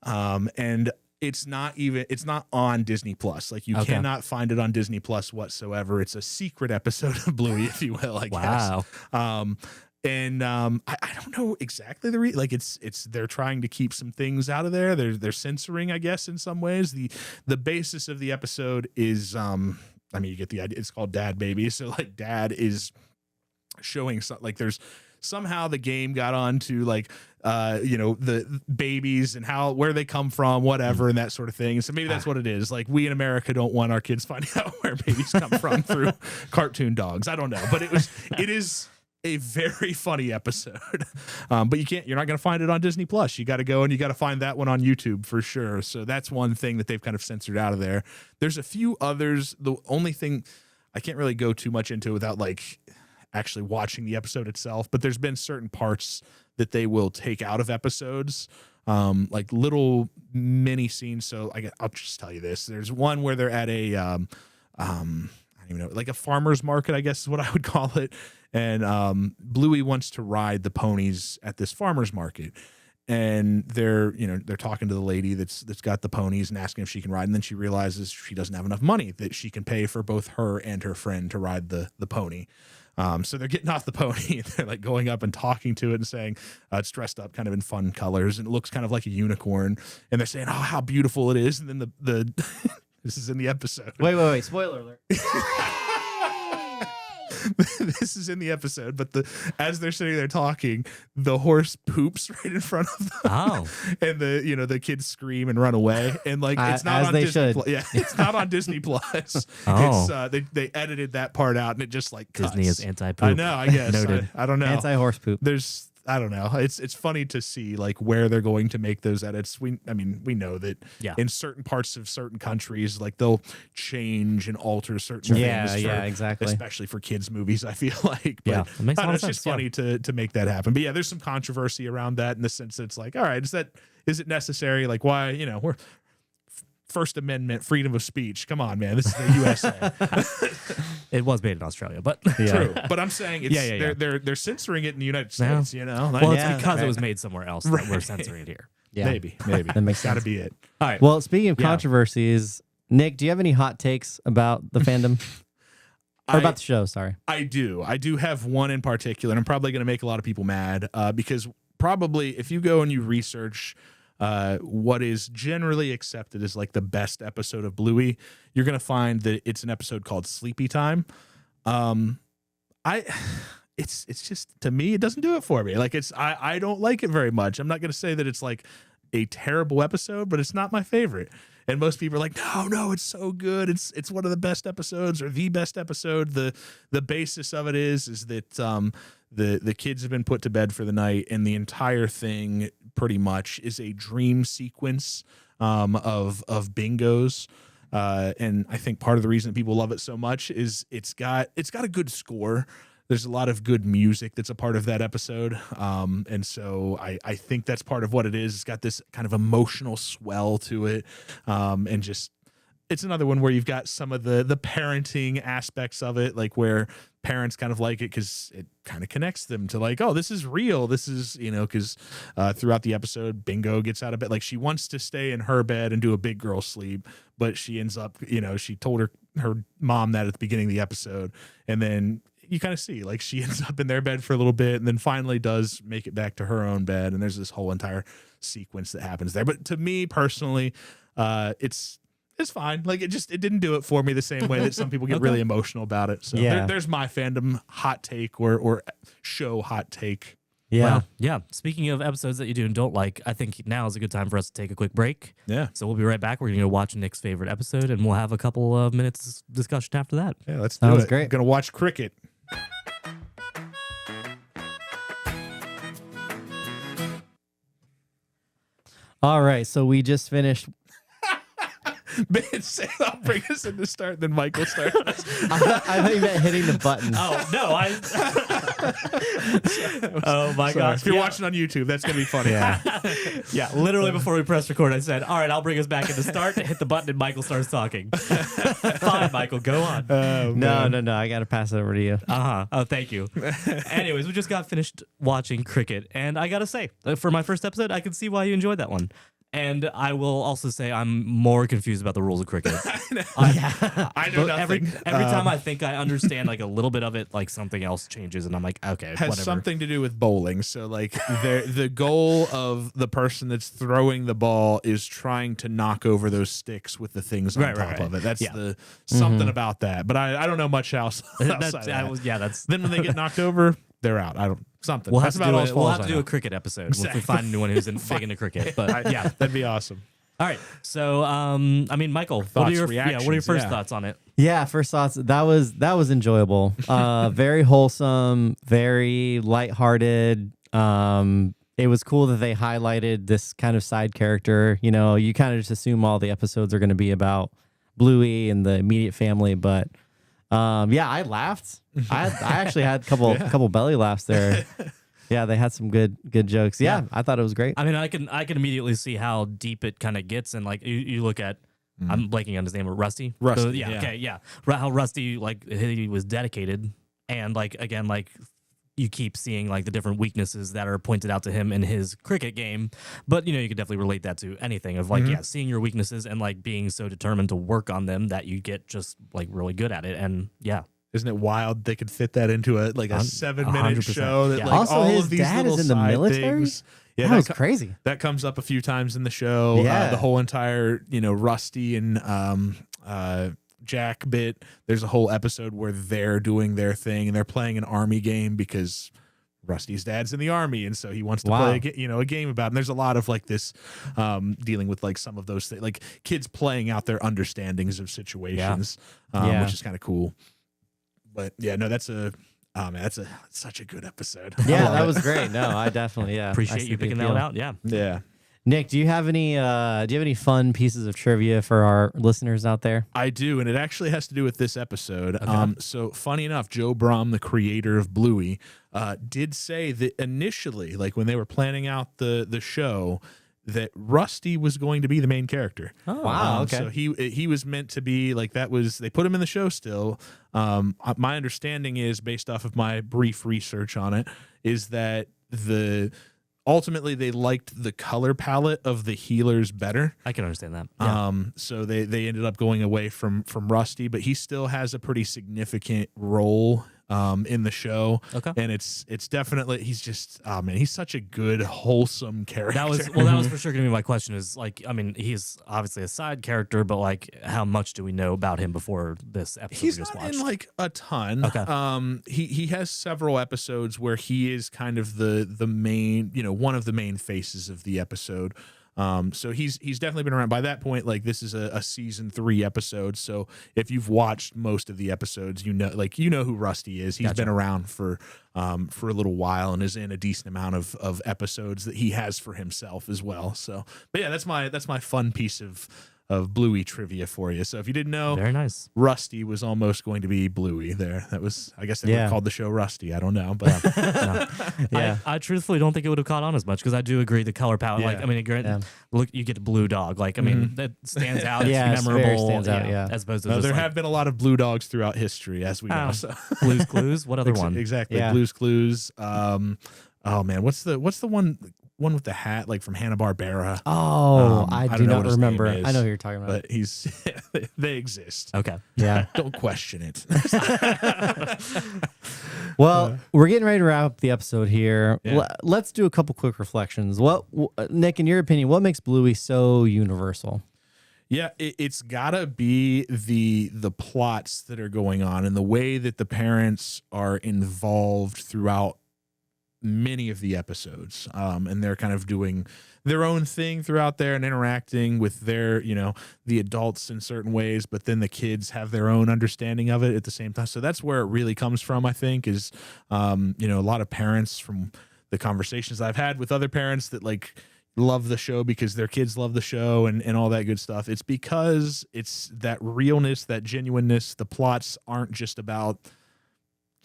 and it's not on Disney Plus. Like you cannot find it on Disney Plus whatsoever. It's a secret episode of Bluey, if you will. I guess. And I don't know exactly the like it's they're trying to keep some things out of there. They're censoring, I guess, in some ways. The basis of the episode is you get the idea. It's called Dad Baby. So like Dad is showing like there's somehow the game got on to like the babies and where they come from, whatever, and that sort of thing. So maybe that's what it is. Like we in America don't want our kids finding out where babies come from through cartoon dogs. I don't know, but it is a very funny episode. But you're not going to find it on Disney Plus. You got to go and you got to find that one on YouTube for sure. So that's one thing that they've kind of censored out of there. There's a few others. The only thing I can't really go too much into without like actually watching the episode itself, but there's been certain parts that they will take out of episodes, like little mini scenes. So I'll just tell you this. There's one where they're at a, I don't even know, like a farmer's market, I guess is what I would call it. And Bluey wants to ride the ponies at this farmer's market, and they're talking to the lady that's got the ponies and asking if she can ride, and then she realizes she doesn't have enough money that she can pay for both her and her friend to ride the pony. So they're getting off the pony, and they're like going up and talking to it and saying it's dressed up kind of in fun colors and it looks kind of like a unicorn, and they're saying, oh, how beautiful it is, and then the this is in the episode. Wait, spoiler alert. This is in the episode, but as they're sitting there talking, the horse poops right in front of them. Oh, and the kids scream and run away, and like it's not on Disney Plus. Yeah, it's not on Disney Plus. Oh. It's they edited that part out, and it just like cuts. Disney is anti-poop. I know. I guess I don't know. Anti-horse poop. I don't know. It's funny to see like where they're going to make those edits. We know that in certain parts of certain countries, like they'll change and alter certain things. Yeah, exactly. Especially for kids' movies, I feel like. But it makes a lot of it's sense. just funny to make that happen. But yeah, there's some controversy around that in the sense that it's like, all right, is it necessary? Like why, we're First Amendment, freedom of speech. Come on, man. This is the USA. It was made in Australia, but true. But I'm saying they're censoring it in the United States. Well, it's because it was made somewhere else that we're censoring it here. Yeah. Maybe that makes sense. Gotta be it. All right. Well, speaking of controversies, Nick, do you have any hot takes about the fandom? Or about the show? Sorry. I do have one in particular, and I'm probably going to make a lot of people mad because probably, if you go and you research what is generally accepted as like the best episode of Bluey, you're gonna find that it's an episode called Sleepy Time. It's just, to me, it doesn't do it for me. Like I don't like it very much. I'm not gonna say that it's like a terrible episode, but it's not my favorite. And most people are like, no, it's so good. It's one of the best episodes, or the best episode. The basis of it is that the kids have been put to bed for the night, and the entire thing pretty much is a dream sequence of bingos. And I think part of the reason people love it so much is it's got a good score. There's a lot of good music that's a part of that episode. And so I think that's part of what it is. It's got this kind of emotional swell to it. And just, it's another one where you've got some of the parenting aspects of it, like where parents kind of like it because it kind of connects them to like, oh, this is real. This is, because throughout the episode, Bingo gets out of bed. Like, she wants to stay in her bed and do a big girl sleep, but she ends up, she told her mom that at the beginning of the episode. And then you kind of see, like, she ends up in their bed for a little bit and then finally does make it back to her own bed. And there's this whole entire sequence that happens there. But to me personally, it's fine. Like, it didn't do it for me the same way that some people get really emotional about it. So there's my fandom hot take or show hot take. Yeah. Well, yeah. Speaking of episodes that you do and don't like, I think now is a good time for us to take a quick break. Yeah. So we'll be right back. We're going to go watch Nick's favorite episode, and we'll have a couple of minutes discussion after that. Yeah, let's do it. That was great. I'm going to watch cricket. All right, so we just finished. Ben said, I'll bring us in to start, then Michael starts. I thought you meant hitting the button. Oh, no. Oh, my gosh. If you're watching on YouTube, that's going to be funny. Yeah, literally before we pressed record, I said, all right, I'll bring us back in to start, hit the button, and Michael starts talking. Fine, Michael, go on. No. I got to pass it over to you. Oh, thank you. Anyways, we just got finished watching cricket, and I got to say, for my first episode, I can see why you enjoyed that one. And I will also say I'm more confused about the rules of cricket. I know nothing. Every time I think I understand like a little bit of it, like something else changes, and I'm like, okay, has whatever. Something to do with bowling. So like the goal of the person that's throwing the ball is trying to knock over those sticks with the things on top of it. That's the something about that. But I don't know much else outside that. Then when they get knocked over, they're out. Something. We'll have to do a cricket episode if we find anyone who's big into cricket. But yeah, that'd be awesome. All right. So, Michael, what are your first thoughts on it? Yeah, first thoughts. That was enjoyable. Very wholesome, very lighthearted. It was cool that they highlighted this kind of side character. You kind of just assume all the episodes are going to be about Bluey and the immediate family, but I laughed. I actually had a couple belly laughs there. Yeah, they had some good jokes. Yeah, I thought it was great. I mean, I can immediately see how deep it kind of gets, and like you look at, I'm blanking on his name, Rusty. Rusty. So, how Rusty, like, he was dedicated, and like again, like, you keep seeing like the different weaknesses that are pointed out to him in his cricket game. But you could definitely relate that to anything of like, seeing your weaknesses and like being so determined to work on them that you get just like really good at it. And isn't it wild they could fit that into a 7-minute show that like also all his of these dad little is in the military? Things. Yeah, that was crazy. That comes up a few times in the show. Yeah. The whole entire, Rusty and Jack bit. There's a whole episode where they're doing their thing and they're playing an army game because Rusty's dad's in the army, and so he wants to play a game about it. And there's a lot of like this dealing with like some of those things, like kids playing out their understandings of situations, which is kind of cool. But that's such a good episode. Yeah, that was great. No, I definitely appreciate you picking that one out. Yeah. Nick, do you have any fun pieces of trivia for our listeners out there? I do, and it actually has to do with this episode. Okay. So funny enough, Joe Brum, the creator of Bluey, did say that initially, like when they were planning out the show, that Rusty was going to be the main character. Oh, wow. Okay. So he was meant to be like that. They put him in the show still. My understanding is, based off of my brief research on it, is that ultimately they liked the color palette of the healers better. I can understand that. Yeah. So they ended up going away from Rusty, but he still has a pretty significant role in the show. Okay. And it's definitely, he's just, oh man, he's such a good, wholesome character. That was for sure going to be my question is like, I mean, he's obviously a side character, but like how much do we know about him before this episode he's we just not watched? in like a ton. Okay. He has several episodes where he is kind of the main, one of the main faces of the episode. So he's definitely been around. By that point, like this is a season 3 episode. So if you've watched most of the episodes, you know who Rusty is. He's been around for a little while and is in a decent amount of episodes that he has for himself as well. So, but yeah, that's my fun piece of Bluey trivia for you. So if you didn't know, Very nice. Rusty was almost going to be Bluey there. That was, I guess they would have called the show Rusty. I don't know, but I truthfully don't think it would have caught on as much because I do agree the color palette. Like, I mean, look, you get a blue dog. Like, I mean, that stands out. It's memorable. Stands out, As opposed to there have been a lot of blue dogs throughout history, as we know. So. Blue's Clues. What other one? Exactly. Blue's Clues. Oh man, what's the one with the hat, like from Hanna-Barbera? Oh, I do not remember. I know who you're talking about. But they exist. Okay. Yeah. Don't question it. Well, we're getting ready to wrap up the episode here. Yeah. Let's do a couple quick reflections. Nick, in your opinion, what makes Bluey so universal? Yeah, it's gotta be the plots that are going on and the way that the parents are involved throughout many of the episodes, and they're kind of doing their own thing throughout there and interacting with their, the adults in certain ways, but then the kids have their own understanding of it at the same time. So that's where it really comes from, I think, is, a lot of parents, from the conversations I've had with other parents that like love the show because their kids love the show and all that good stuff. It's because it's that realness, that genuineness. The plots aren't just about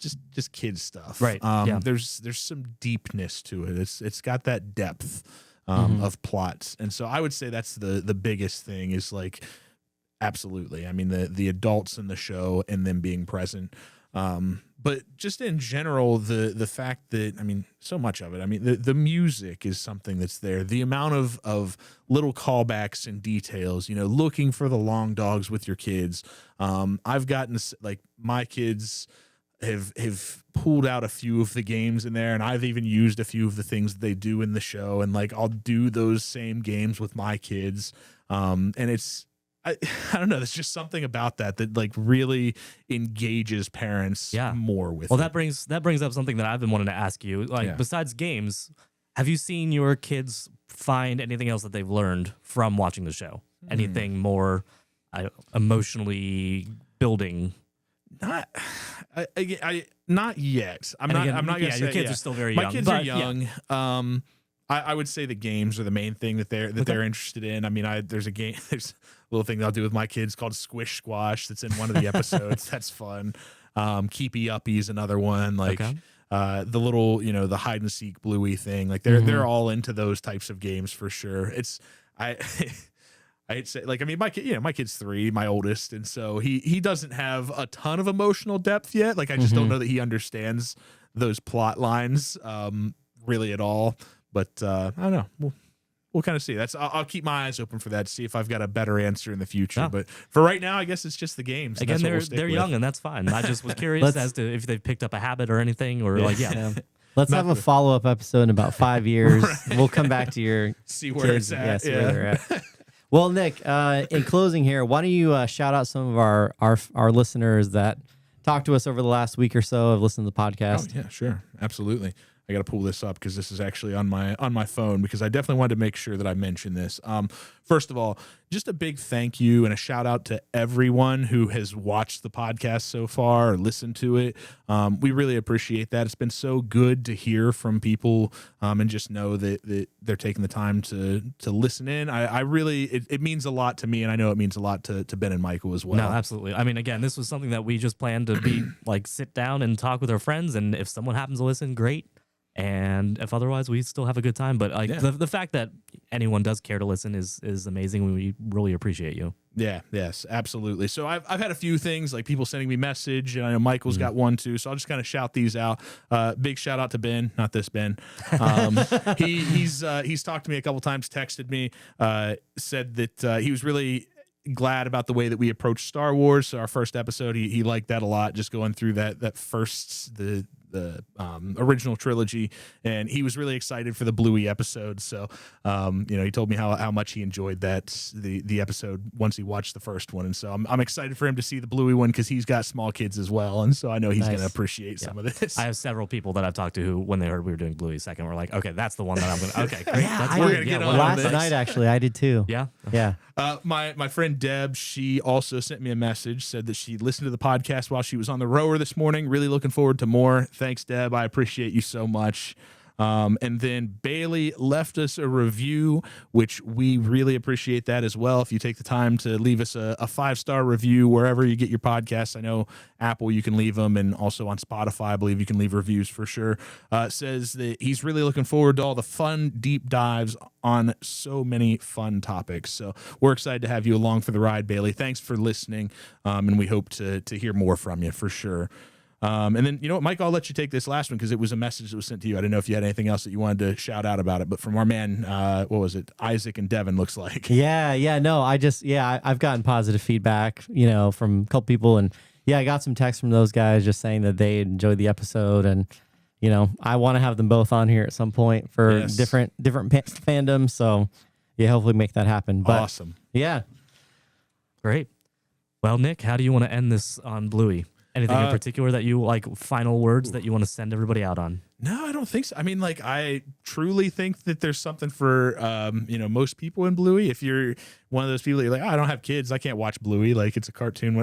just kids stuff, right? There's some deepness to it. It's got that depth of plots, and so I would say that's the biggest thing is like, absolutely. I mean the adults in the show and them being present, but just in general the fact that, I mean, so much of it. I mean the music is something that's there. The amount of little callbacks and details. Looking for the long dogs with your kids. I've gotten, like, my kids have pulled out a few of the games in there, and I've even used a few of the things that they do in the show, and like I'll do those same games with my kids, and it's I don't know, there's just something about that like really engages parents more with that brings up something that I've been wanting to ask you, like, besides games, have you seen your kids find anything else that they've learned from watching the show? Anything more emotionally building? Not yet. I'm not gonna say your kids are still very young. My kids are young. Yeah. I would say the games are the main thing that they're interested in. I mean, there's a little thing that I'll do with my kids called Squish Squash that's in one of the episodes. That's fun. Keepy Uppy is another one. Like the little, the hide and seek Bluey thing. Like they're all into those types of games for sure. I'd say, like, I mean, my kid's 3, my oldest, and so he doesn't have a ton of emotional depth yet. Like, I just don't know that he understands those plot lines really at all. But I don't know. We'll kind of see. I'll keep my eyes open for that to see if I've got a better answer in the future. Yeah. But for right now, I guess it's just the games. Again, they're young, and that's fine. I just was curious as to if they've picked up a habit or anything, or Let's have a follow-up episode in about 5 years. Right. We'll come back to your see where kids. it's at. Where they're at. Well, Nick, in closing here, why don't you shout out some of our listeners that talked to us over the last week or so, have listened to the podcast? Oh, yeah, sure. Absolutely. I got to pull this up because this is actually on my phone, because I definitely wanted to make sure that I mention this. First of all, just a big thank you and a shout out to everyone who has watched the podcast so far or listened to it. We really appreciate that. It's been so good to hear from people and just know that they're taking the time to listen in. I really, it means a lot to me, and I know it means a lot to Ben and Michael as well. No, absolutely. I mean, again, this was something that we just planned to be like, sit down and talk with our friends, and if someone happens to listen, great. And if otherwise, we still have a good time. But like the fact that anyone does care to listen is amazing. We really appreciate you. Yeah, yes, absolutely. So I've had a few things, like people sending me message, and I know Michael's got one too. So I'll just kind of shout these out. Big shout out to Ben, not this Ben. He's talked to me a couple times, texted me, said that he was really glad about the way that we approached Star Wars. So our first episode, he liked that a lot, just going through that first the original trilogy, and he was really excited for the Bluey episode. So he told me how much he enjoyed the episode once he watched the first one, and so I'm excited for him to see the Bluey one because he's got small kids as well, and so I know he's going to appreciate some of this. I have several people that I've talked to who, when they heard we were doing Bluey second, were like, okay, that's the one that I'm going to. Okay, great. We're going to get on last this. night. Actually, I did too. Yeah. My friend Deb, she also sent me a message, said that she listened to the podcast while she was on the rower this morning. Really looking forward to more. Thanks, Deb. I appreciate you so much. And then Bailey left us a review, which we really appreciate that as well. If you take the time to leave us a 5-star review wherever you get your podcasts, I know Apple you can leave them, and also on Spotify I believe you can leave reviews for sure. Says that he's really looking forward to all the fun deep dives on so many fun topics. So we're excited to have you along for the ride, Bailey. Thanks for listening, and we hope to hear more from you for sure. And then, you know what, Mike, I'll let you take this last one because it was a message that was sent to you. I didn't know if you had anything else that you wanted to shout out about it, but from our man, what was it? Isaac and Devin, looks like. No, I've gotten positive feedback, from a couple people, and I got some texts from those guys just saying that they enjoyed the episode, and, I want to have them both on here at some point for different fandoms. So hopefully make that happen. But, awesome. Yeah. Great. Well, Nick, how do you want to end this on Bluey? Anything in particular that you final words that you want to send everybody out on? No, I don't think so. I mean, I truly think that there's something for, most people in Bluey. If you're one of those people that you're like, I don't have kids, I can't watch Bluey. It's a cartoon.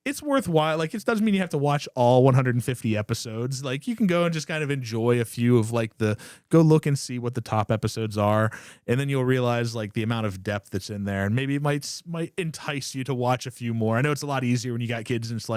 It's worthwhile. It doesn't mean you have to watch all 150 episodes. You can go and just kind of enjoy a few of go look and see what the top episodes are. And then you'll realize the amount of depth that's in there. And maybe it might entice you to watch a few more. I know it's a lot easier when you got kids and it's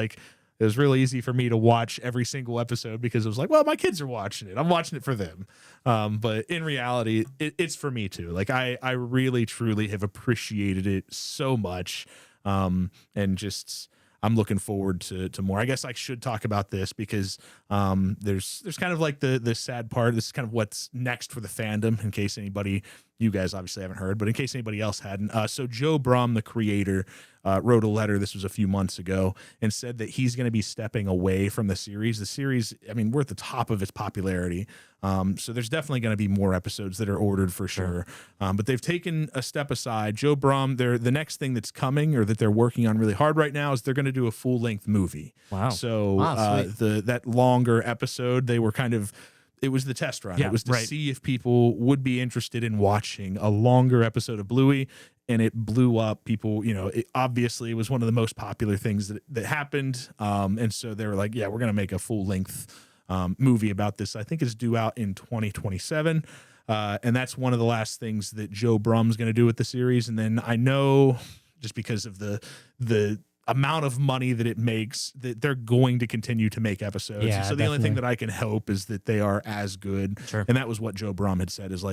it was really easy for me to watch every single episode because it was well, my kids are watching it. I'm watching it for them. But in reality, it's for me too. I really, truly have appreciated it so much. And just, I'm looking forward to more. I guess I should talk about this because there's kind of the sad part. This is kind of what's next for the fandom, in case anybody, you guys obviously haven't heard, but in case anybody else hadn't. So Joe Brum, the creator, wrote a letter, this was a few months ago, and said that he's going to be stepping away from the series. The series, we're at the top of its popularity. So there's definitely going to be more episodes that are ordered for sure. But they've taken a step aside. Joe Brum, the next thing that's coming or that they're working on really hard right now is they're going to do a full-length movie. Wow. So that longer episode, they were it was the test run. It was to see if people would be interested in watching a longer episode of Bluey, and it blew up. People, it obviously was one of the most popular things that happened. And so they were like, we're going to make a full-length movie about this. I think it's due out in 2027. And that's one of the last things that Joe Brum's going to do with the series. And then I know, just because of the amount of money that it makes, that they're going to continue to make episodes. Yeah, so the only thing that I can hope is that they are as good. Sure. And that was what Joe Brum had said, is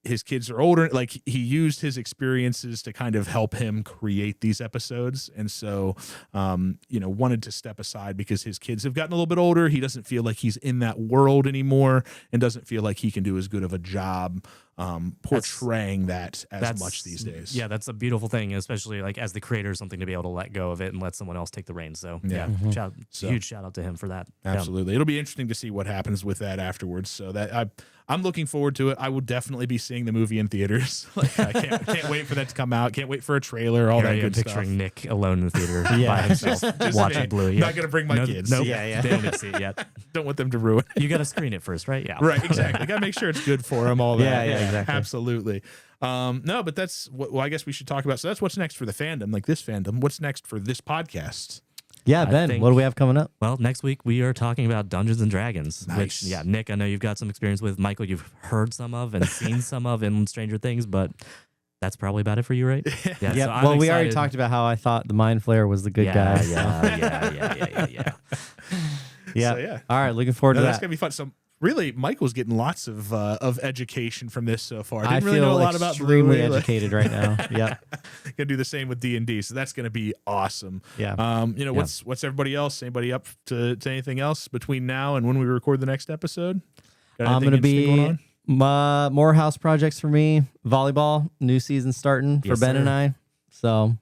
his kids are older. He used his experiences to kind of help him create these episodes. And so, wanted to step aside because his kids have gotten a little bit older. He doesn't feel like he's in that world anymore and doesn't feel like he can do as good of a job portraying that as much these days. Yeah, that's a beautiful thing, especially as the creator, something to be able to let go of it and let someone else take the reins. So huge shout out to him for that. Absolutely. It'll be interesting to see what happens with that afterwards. So that I'm looking forward to it. I will definitely be seeing the movie in theaters. I can't wait for that to come out. Can't wait for a trailer, all that good stuff. Picturing Nick alone in the theater by himself watching Bluey. Not going to bring my kids. Nope. They don't need to see it yet. Don't want them to ruin it. You got to screen it first, right? Yeah. Right, exactly. Got to make sure it's good for them, all that. Yeah, exactly. Absolutely. No, but that's what I guess we should talk about. So that's what's next for the fandom, this fandom. What's next for this podcast? Yeah, Ben, what do we have coming up? Well, next week we are talking about Dungeons and Dragons. Nice. Which, Nick, I know you've got some experience with. Michael, you've heard some of and seen some of in Stranger Things, but that's probably about it for you, right? Yeah. So well, we already talked about how I thought the Mind Flayer was the good guy. Yeah. Yeah. So, All right, looking forward to that. That's gonna be fun. So really, Michael's getting lots of education from this so far. I Didn't really feel know a lot about extremely Bluey. educated right now. Yeah. Gonna do the same with D&D, so that's gonna be awesome. Yeah. What's everybody else? Anybody up to anything else between now and when we record the next episode? I'm gonna be more house projects for me. Volleyball, new season starting for Ben and I. So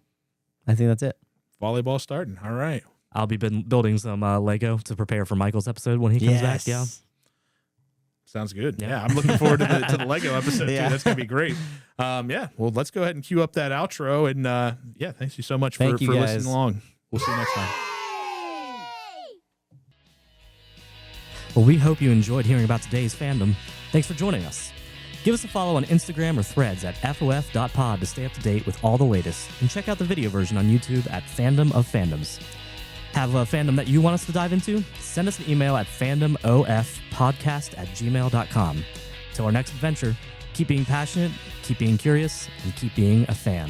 I think that's it. Volleyball starting. All right. I'll be building some Lego to prepare for Michael's episode when he comes back. Yeah. Sounds good. Yeah, I'm looking forward to the Lego episode too. That's gonna be great. Well, let's go ahead and cue up that outro. And thanks you so much for listening along. We'll see you next time. Well, we hope you enjoyed hearing about today's fandom. Thanks for joining us. Give us a follow on Instagram or Threads at fof.pod to stay up to date with all the latest. And check out the video version on YouTube at Fandom of Fandoms. Have a fandom that you want us to dive into? Send us an email at fandomofpodcast@gmail.com. Till our next adventure, keep being passionate, keep being curious, and keep being a fan.